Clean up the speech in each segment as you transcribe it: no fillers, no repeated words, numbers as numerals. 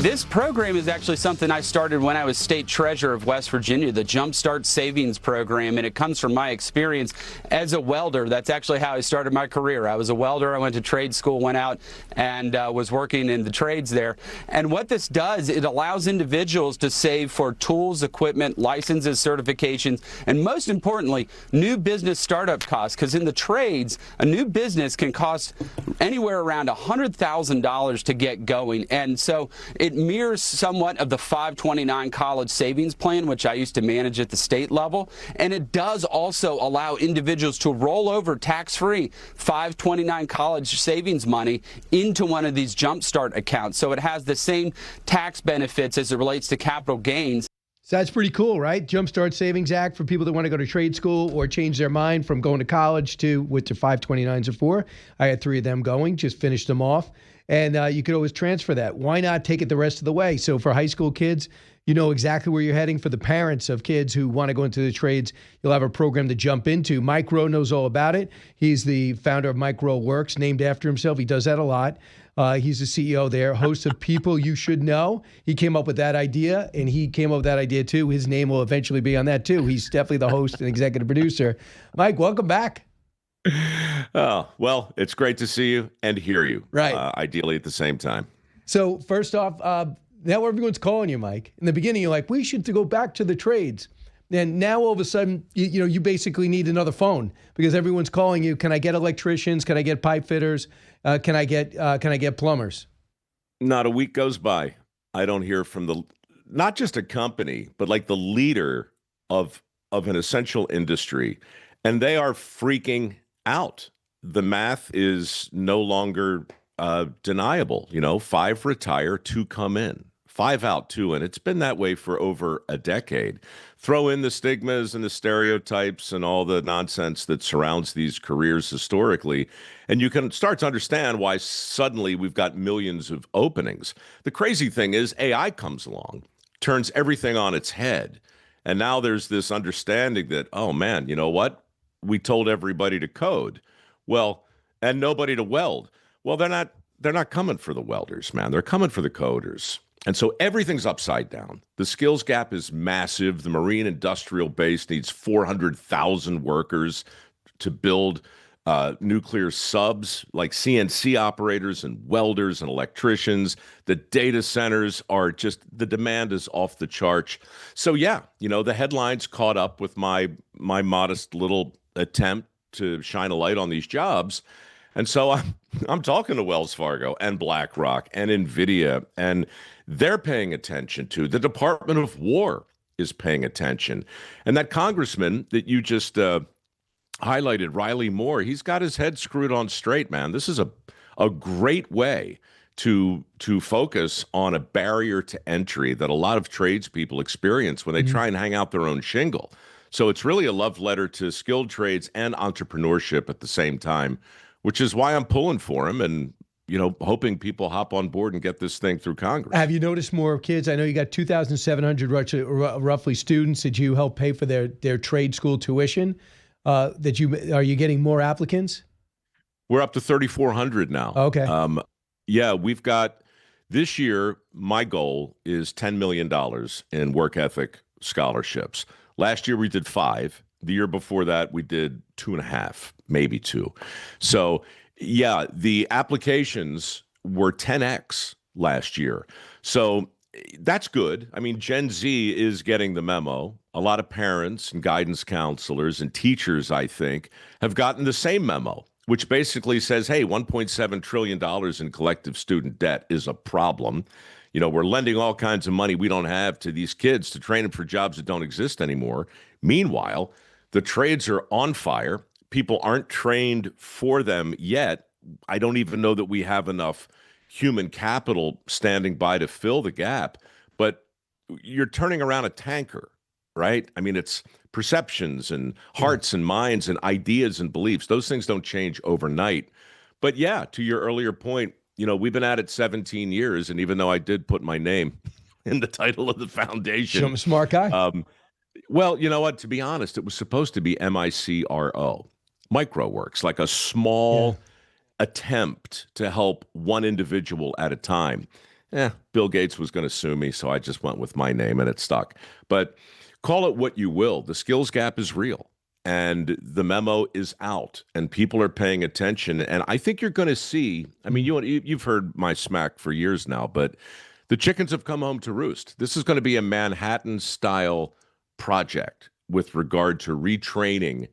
This program is actually something I started when I was state treasurer of West Virginia, the Jumpstart Savings Program, and it comes from my experience as a welder. That's actually how I started my career. I was a welder. I went to trade school, went out and was working in the trades there. And what this does, it allows individuals to save for tools, equipment, licenses, certifications, and most importantly, new business startup costs. Because in the trades, a new business can cost anywhere around $100,000 to get going. And so it mirrors somewhat of the 529 college savings plan, which I used to manage at the state level. And it does also allow individuals to roll over tax-free 529 college savings money into one of these Jumpstart accounts. So it has the same tax benefits as it relates to capital gains. So that's pretty cool, right? Jumpstart Savings Act for people that want to go to trade school or change their mind from going to college to what their 529s are for. I had 3 of them going, just finished them off. And you could always transfer that. Why not take it the rest of the way? So for high school kids, you know exactly where you're heading. For the parents of kids who want to go into the trades, you'll have a program to jump into. Mike Rowe knows all about it. He's the founder of Mike Rowe Works, named after himself. He does that a lot. He's the CEO there, host of People You Should Know. He came up with that idea, and he came up with that idea too. His name will eventually be on that too. He's definitely the host and executive producer. Mike, welcome back. Oh, well, it's great to see you and hear you. Right. Ideally at the same time. So first off, now everyone's calling you, Mike. In the beginning, you're like, we should go back to the trades. And now all of a sudden, you basically need another phone because everyone's calling you. Can I get electricians? Can I get pipe fitters? Can I get plumbers? Not a week goes by. I don't hear from not just a company, but like the leader of an essential industry. And they are freaking out. The math is no longer deniable. 5 retire, 2 come in. 5 out, 2 in. It's been that way for over a decade. Throw in the stigmas and the stereotypes and all the nonsense that surrounds these careers historically, and you can start to understand why suddenly we've got millions of openings. The crazy thing is AI comes along, turns everything on its head, and now there's this understanding that, oh man, you know what? We told everybody to code. Well, and nobody to weld. Well, they're not coming for the welders, man. They're coming for the coders. And so everything's upside down. The skills gap is massive. The marine industrial base needs 400,000 workers to build nuclear subs, like CNC operators and welders and electricians. The data centers are the demand is off the charts. So yeah, the headlines caught up with my modest little attempt to shine a light on these jobs. And so I'm talking to Wells Fargo and BlackRock and NVIDIA, and they're paying attention to. The Department of War is paying attention. And that congressman that you just highlighted, Riley Moore, he's got his head screwed on straight, man. This is a great way to focus on a barrier to entry that a lot of tradespeople experience when they try and hang out their own shingle. So it's really a love letter to skilled trades and entrepreneurship at the same time, which is why I'm pulling for him and, hoping people hop on board and get this thing through Congress. Have you noticed more kids? I know you got 2,700 roughly students that you help pay for their trade school tuition. Are you getting more applicants? We're up to 3,400 now. Okay. Yeah, we've got this year. My goal is $10 million in work ethic scholarships. Last year we did 5. The year before that we did 2.5, maybe 2. So yeah, the applications were 10x last year. So that's good. I mean, Gen Z is getting the memo. A lot of parents and guidance counselors and teachers, I think, have gotten the same memo, which basically says, hey, $1.7 trillion in collective student debt is a problem. We're lending all kinds of money we don't have to these kids to train them for jobs that don't exist anymore. Meanwhile, the trades are on fire. People aren't trained for them yet. I don't even know that we have enough human capital standing by to fill the gap. But you're turning around a tanker, right? I mean, it's perceptions and hearts and minds and ideas and beliefs. Those things don't change overnight. But yeah, to your earlier point, we've been at it 17 years. And even though I did put my name in the title of the foundation. I'm a smart guy. Well, you know what? To be honest, it was supposed to be MICRO, Micro Works, like a small attempt to help one individual at a time. Bill Gates was going to sue me, so I just went with my name and it stuck. But call it what you will. The skills gap is real. And the memo is out, and people are paying attention. And I think you're going to see. I mean, you've heard my smack for years now, but the chickens have come home to roost. This is going to be a Manhattan-style project with regard to retraining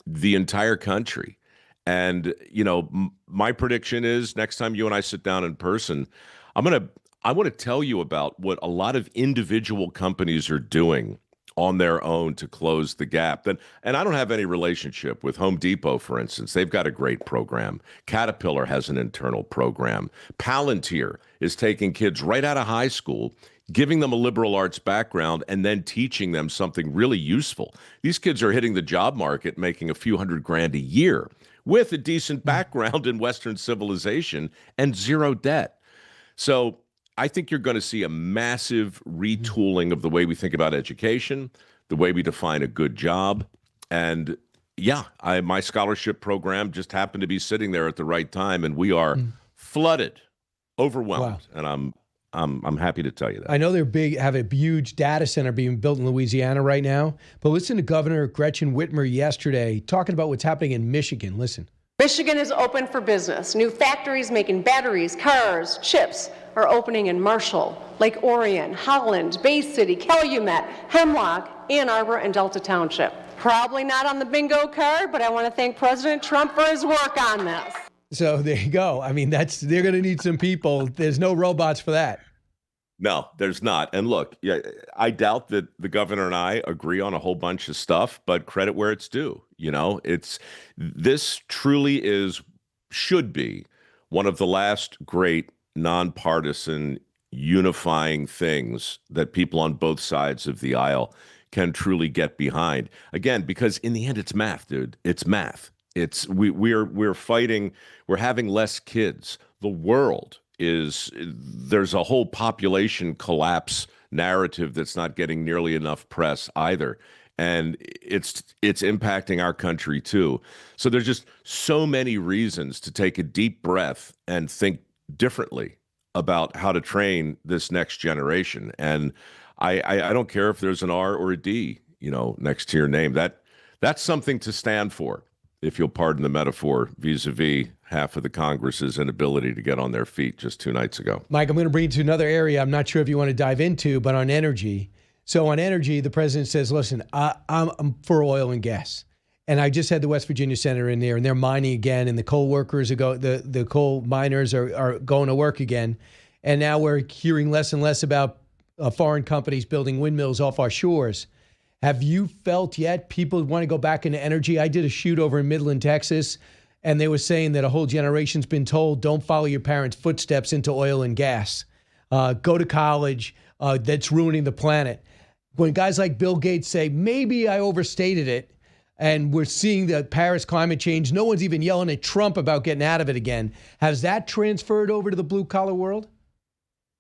the entire country. And my prediction is next time you and I sit down in person, I want to tell you about what a lot of individual companies are doing on their own to close the gap. And I don't have any relationship with Home Depot, for instance. They've got a great program. Caterpillar has an internal program. Palantir is taking kids right out of high school, giving them a liberal arts background, and then teaching them something really useful. These kids are hitting the job market, making a few $100,000 a year with a decent background in Western civilization and zero debt. So I think you're going to see a massive retooling of the way we think about education, the way we define a good job. And my scholarship program just happened to be sitting there at the right time, and we are flooded, overwhelmed. Wow. And I'm happy to tell you that. I know they're have a huge data center being built in Louisiana right now, but listen to Governor Gretchen Whitmer yesterday talking about what's happening in Michigan. Listen. Michigan is open for business. New factories making batteries, cars, chips are opening in Marshall, Lake Orion, Holland, Bay City, Calumet, Hemlock, Ann Arbor, and Delta Township. Probably not on the bingo card, but I want to thank President Trump for his work on this. So there you go. I mean, they're going to need some people. There's no robots for that. No, there's not. And look, I doubt that the governor and I agree on a whole bunch of stuff, but credit where it's due. This truly should be one of the last great nonpartisan unifying things that people on both sides of the aisle can truly get behind. Again, because in the end, it's math, dude. It's math. We're fighting. We're having less kids. The world there's a whole population collapse narrative that's not getting nearly enough press either. And it's impacting our country too. So there's just so many reasons to take a deep breath and think differently about how to train this next generation. And I don't care if there's an R or a D, next to your name. That's something to stand for, if you'll pardon the metaphor, vis-a-vis half of the Congress's inability to get on their feet just 2 nights ago. Mike, I'm going to bring you to another area I'm not sure if you want to dive into, but on energy. So on energy, the president says, listen, I'm for oil and gas. And I just had the West Virginia senator in there, and they're mining again, and the coal workers the coal miners are going to work again. And now we're hearing less and less about foreign companies building windmills off our shores. Have you felt yet people want to go back into energy? I did a shoot over in Midland, Texas, and they were saying that a whole generation's been told, don't follow your parents' footsteps into oil and gas. Go to college. That's ruining the planet. When guys like Bill Gates say, maybe I overstated it, and we're seeing the Paris climate change, no one's even yelling at Trump about getting out of it again. Has that transferred over to the blue-collar world?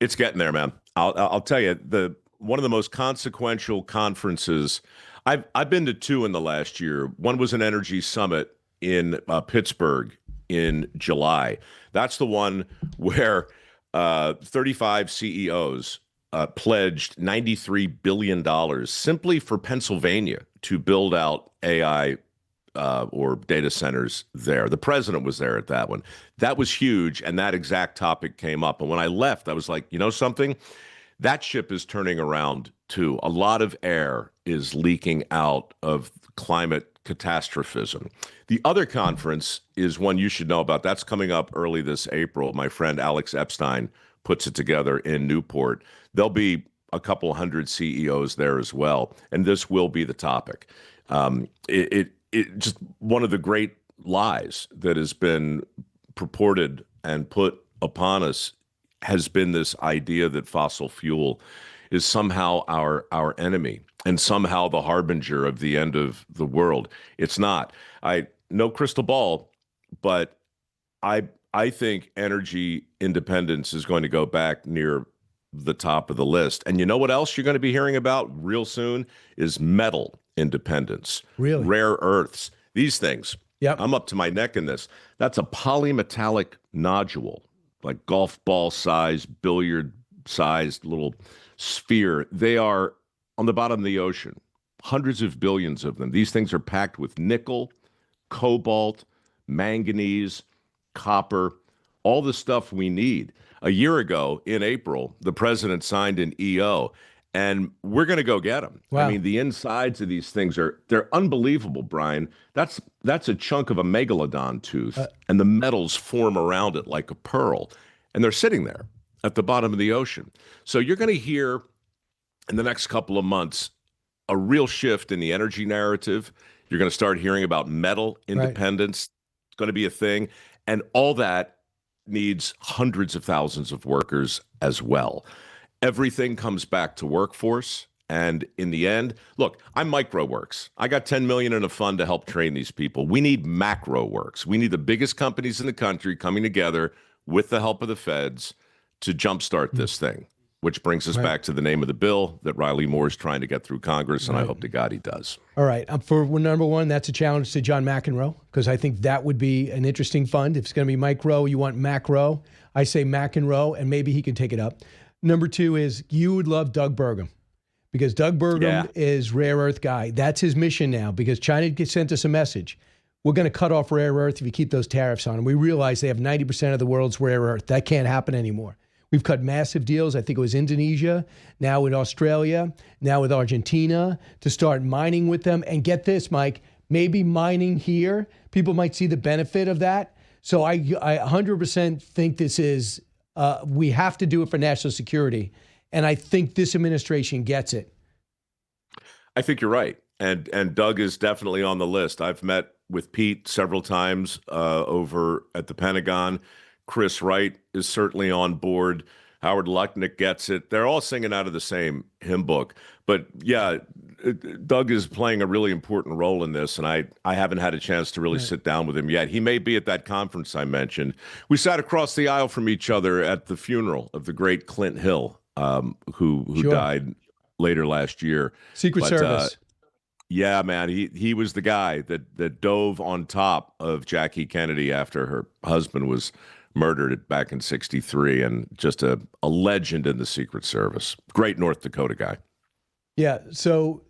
It's getting there, man. I'll tell you, one of the most consequential conferences, I've been to 2 in the last year. One was an energy summit in Pittsburgh in July. That's the one where 35 CEOs pledged $93 billion simply for Pennsylvania to build out AI or data centers there. The president was there at that one. That was huge, and that exact topic came up. And when I left, I was like, you know something? That ship is turning around too. A lot of air is leaking out of climate catastrophism. The other conference is one you should know about. That's coming up early this April. My friend Alex Epstein puts it together in Newport. There'll be a couple hundred CEOs there as well, and this will be the topic. It just one of the great lies that has been purported and put upon us has been this idea that fossil fuel is somehow our enemy and somehow the harbinger of the end of the world. It's not. No crystal ball, but I think energy independence is going to go back near the top of the list. And you know what else you're going to be hearing about real soon is metal independence. Really? Rare earths. These things. Yep. I'm up to my neck in this. That's a polymetallic nodule, like golf ball size, billiard sized little sphere. They are on the bottom of the ocean, hundreds of billions of them. These things are packed with nickel, cobalt, manganese, copper, all the stuff we need. A year ago in April, the president signed an EO, and we're going to go get them. Wow. I mean, the insides of these things they're unbelievable, Brian. That's a chunk of a megalodon tooth, and the metals form around it like a pearl, and they're sitting there at the bottom of the ocean. So you're going to hear in the next couple of months a real shift in the energy narrative. You're going to start hearing about metal independence. Right. It's going to be a thing, and all that needs hundreds of thousands of workers as well. Everything comes back to workforce. And in the end, look, I'm MicroWorks. I got $10 million in a fund to help train these people. We need MacroWorks. We need the biggest companies in the country coming together with the help of the feds to jumpstart this thing, which brings us back to the name of the bill that Riley Moore is trying to get through Congress, and I hope to God he does. All right. For number one, that's a challenge to John McEnroe, because I think that would be an interesting fund. If it's going to be micro, you want macro. I say McEnroe, and maybe he can take it up. Number two is you would love Doug Burgum, because Doug Burgum is rare earth guy. That's his mission now, because China sent us a message. We're going to cut off rare earth if you keep those tariffs on. And we realize they have 90% of the world's rare earth. That can't happen anymore. We've cut massive deals. I think it was Indonesia, now with Australia, now with Argentina, to start mining with them. And get this, Mike, maybe mining here, people might see the benefit of that. So I 100% think this is, we have to do it for national security. And I think this administration gets it. I think you're right. And Doug is definitely on the list. I've met with Pete several times over at the Pentagon. Chris Wright is certainly on board. Howard Lutnick gets it. They're all singing out of the same hymn book. But yeah, Doug is playing a really important role in this, and I haven't had a chance to really sit down with him yet. He may be at that conference I mentioned. We sat across the aisle from each other at the funeral of the great Clint Hill, who died later last year. Secret Service. Yeah, man, he was the guy that dove on top of Jackie Kennedy after her husband was murdered back in '63, and just a legend in the Secret Service. Great North Dakota guy. Yeah. So,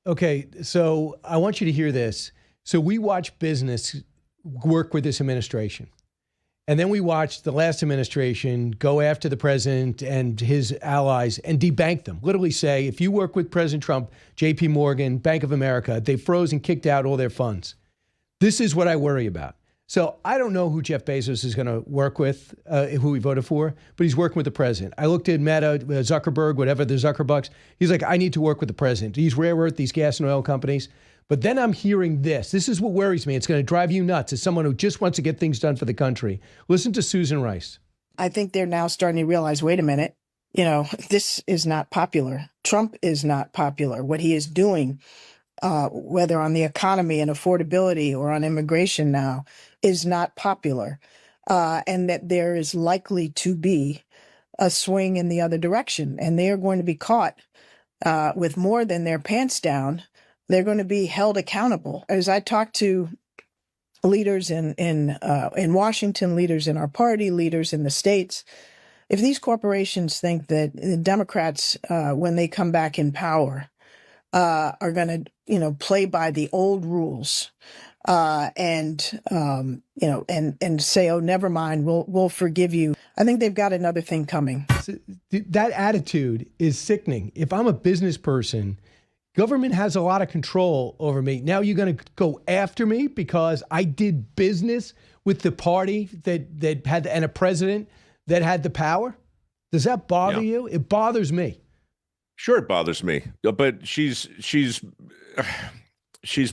okay. So I want you to hear this. So we watch business work with this administration. And then we watched the last administration go after the president and his allies and debank them. Literally say, if you work with President Trump, JP Morgan, Bank of America, they froze and kicked out all their funds. This is what I worry about. So I don't know who Jeff Bezos is going to work with, who he voted for, but he's working with the president. I looked at Meta, Zuckerberg, whatever, the Zuckerbucks. He's like, I need to work with the president. These rare earth, these gas and oil companies. But then I'm hearing this. This is what worries me. It's going to drive you nuts as someone who just wants to get things done for the country. Listen to Susan Rice. I think they're now starting to realize, wait a minute, this is not popular. Trump is not popular. What he is doing, whether on the economy and affordability or on immigration now, is not popular. And that there is likely to be a swing in the other direction. And they are going to be caught with more than their pants down. They're going to be held accountable. As I talk to leaders in Washington, leaders in our party, leaders in the states, if these corporations think that the Democrats, when they come back in power, are going to, play by the old rules, and say, oh, never mind, we'll forgive you. I think they've got another thing coming. That attitude is sickening. If I'm a business person, government has a lot of control over me. Now you're going to go after me because I did business with the party that had, and a president that had the power? Does that bother you? It bothers me. Sure, it bothers me. But she's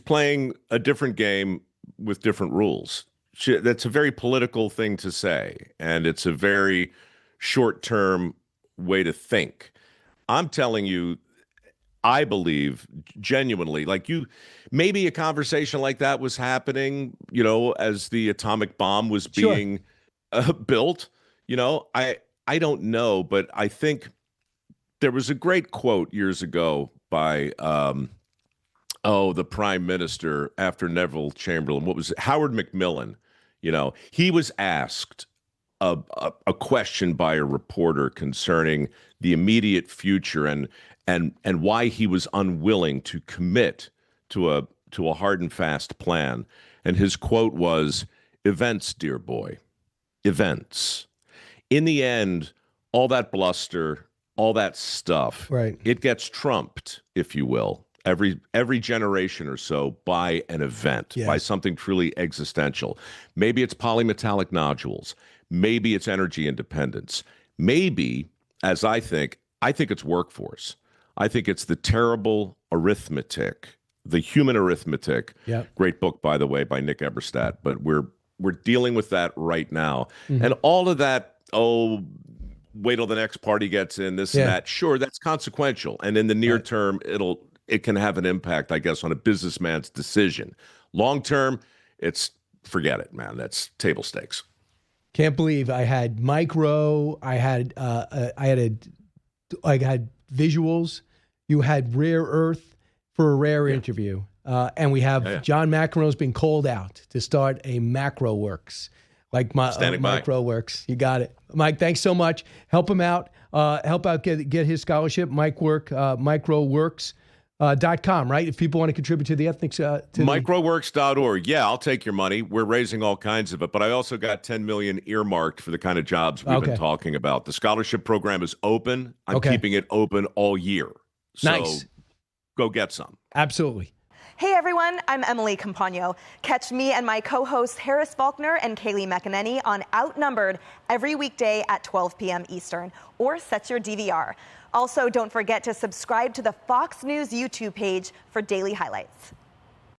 playing a different game with different rules. That's a very political thing to say, and it's a very short-term way to think. I'm telling you, I believe genuinely, maybe a conversation like that was happening, as the atomic bomb was being built. I don't know, but I think there was a great quote years ago by the prime minister after Neville Chamberlain. What was it? Howard Macmillan. He was asked a question by a reporter concerning the immediate future and why he was unwilling to commit to a hard and fast plan. And his quote was, "Events, dear boy, events." In the end, all that bluster, all that stuff, Right. it gets trumped, if you will, every generation or so by an event, Yes. by something truly existential. Maybe it's polymetallic nodules. Maybe it's energy independence. Maybe, as I think it's workforce. I think it's the terrible arithmetic, the human arithmetic. Yep. Great book, by the way, by Nick Eberstadt. But we're dealing with that right now. Mm-hmm. And all of that, wait till the next party gets in, this Yeah. and that. Sure, that's consequential. And in the near term, it can have an impact, I guess, on a businessman's decision. Long term, forget it, man. That's table stakes. Can't believe I had micro. I had visuals. You had rare earth for a rare interview, and we have John McEnroe's been called out to start a Macro Works, like Micro Works. You got it, Mike. Thanks so much. Help him out. Help out get his scholarship. Microworks.com, right? If people want to contribute to the ethnics, Microworks.org. Yeah, I'll take your money. We're raising all kinds of it, but I also got 10 million earmarked for the kind of jobs we've been talking about. The scholarship program is open. I'm keeping it open all year. So nice. Go get some. Absolutely. Hey everyone, I'm Emily Campagno. Catch me and my co-hosts Harris Faulkner and Kaylee McEnany on Outnumbered every weekday at 12 p.m. Eastern, or set your DVR. Also, don't forget to subscribe to the Fox News YouTube page for daily highlights.